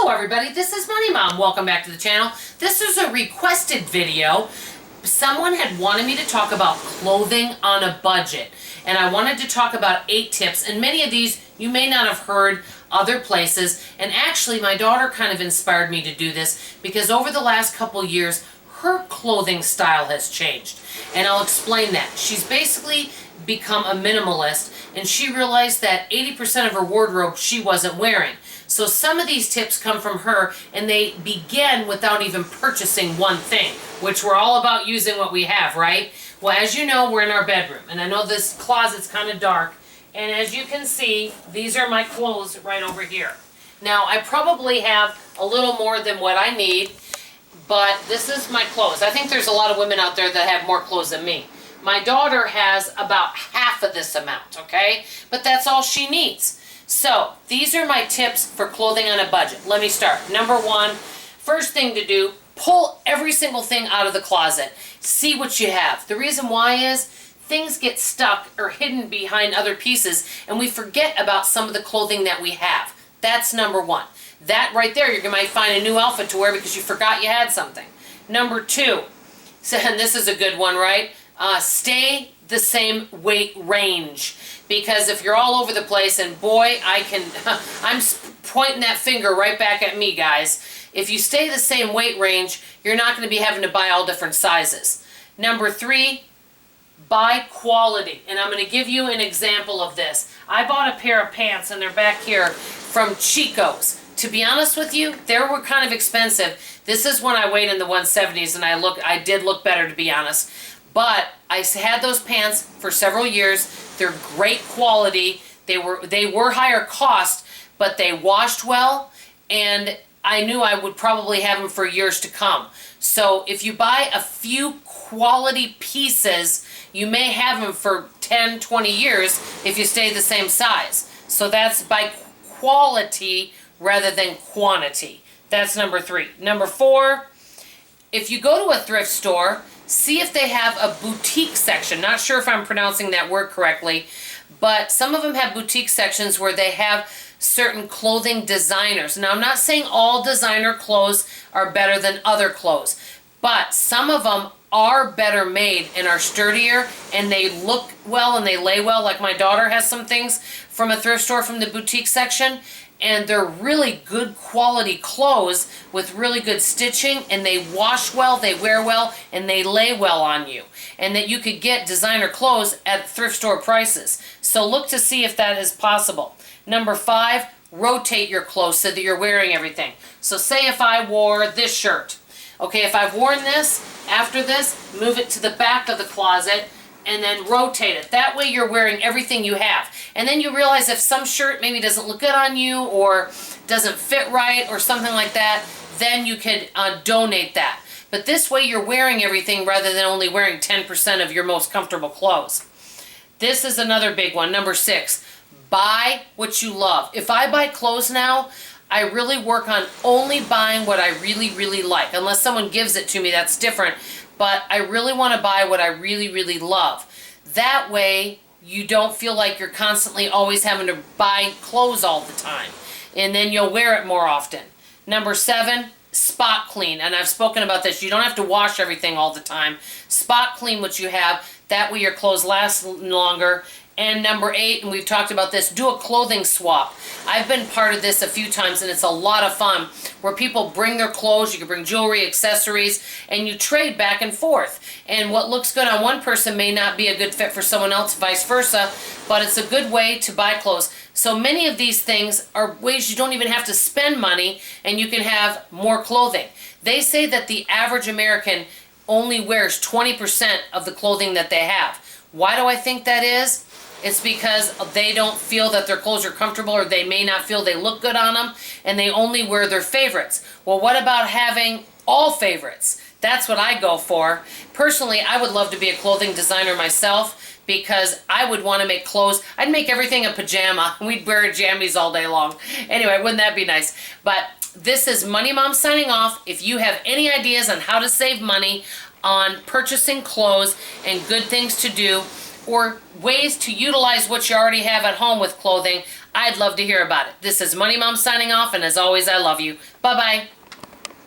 Hello everybody, this is Money Mom. Welcome back to the channel. This is a requested video. Someone had wanted me to talk about clothing on a budget. And I wanted to talk about 8 tips. And many of these you may not have heard other places. And actually my daughter kind of inspired me to do this because over the last couple years her clothing style has changed. And I'll explain that. She's basically become a minimalist and she realized that 80% of her wardrobe she wasn't wearing. So some of these tips come from her and they begin without even purchasing one thing, which we're all about using what we have, right? Well, as you know, we're in our bedroom and I know this closet's kind of dark, and as you can see, these are my clothes right over here. Now, I probably have a little more than what I need, but this is my clothes. I think there's a lot of women out there that have more clothes than me. My daughter has about half of this amount, okay? But that's all she needs. So, these are my tips for clothing on a budget. Let me start. Number 1, first thing to do, pull every single thing out of the closet. See what you have. The reason why is things get stuck or hidden behind other pieces and we forget about some of the clothing that we have. That's number 1. That right there, you might find a new outfit to wear because you forgot you had something. Number 2, so, and this is a good one, right? Stay the same weight range, because if you're all over the place, and boy, I'm pointing that finger right back at me, guys. If you stay the same weight range, you're not going to be having to buy all different sizes. Number 3, buy quality. And I'm going to give you an example of this. I bought a pair of pants, and they're back here, from Chico's. To be honest with you, they were kind of expensive. This is when I weighed in the 170s, and I did look better, to be honest. But I had those pants for several years. They're great quality. They were higher cost, but they washed well, and I knew I would probably have them for years to come. So if you buy a few quality pieces, you may have them for 10, 20 years if you stay the same size. So that's by quality rather than quantity. That's number 3. Number 4, if you go to a thrift store, see if they have a boutique section. Not sure if I'm pronouncing that word correctly, but some of them have boutique sections where they have certain clothing designers. Now, I'm not saying all designer clothes are better than other clothes, but some of them are better made and are sturdier and they look well and they lay well. Like my daughter has some things from a thrift store from the boutique section, and they're really good quality clothes with really good stitching, and they wash well, they wear well, and they lay well on you. And that you could get designer clothes at thrift store prices. So look to see if that is possible. Number 5, rotate your clothes so that you're wearing everything. So say if I wore this shirt. Okay, if I've worn this, after this, move it to the back of the closet and then rotate it. That way you're wearing everything you have. And then you realize if some shirt maybe doesn't look good on you or doesn't fit right or something like that, then you could donate that. But this way you're wearing everything rather than only wearing 10% of your most comfortable clothes. This is another big one. Number 6, buy what you love. If I buy clothes now, I really work on only buying what I really, really like. Unless someone gives it to me, that's different. But I really want to buy what I really, really love. That way, you don't feel like you're constantly always having to buy clothes all the time. And then you'll wear it more often. Number 7, spot clean. And I've spoken about this. You don't have to wash everything all the time. Spot clean what you have. That way your clothes last longer. And number 8, and we've talked about this, do a clothing swap. I've been part of this a few times and it's a lot of fun where people bring their clothes, you can bring jewelry, accessories, and you trade back and forth. And what looks good on one person may not be a good fit for someone else, vice versa, but it's a good way to buy clothes. So many of these things are ways you don't even have to spend money and you can have more clothing. They say that the average American only wears 20% of the clothing that they have. Why do I think that is? It's because they don't feel that their clothes are comfortable, or they may not feel they look good on them, and they only wear their favorites. Well, what about having all favorites? That's what I go for. Personally, I would love to be a clothing designer myself because I would want to make clothes. I'd make everything a pajama. We'd wear jammies all day long. Anyway, wouldn't that be nice? But this is Money Mom signing off. If you have any ideas on how to save money on purchasing clothes and good things to do, or ways to utilize what you already have at home with clothing, I'd love to hear about it. This is Money Mom signing off, and as always, I love you. Bye-bye.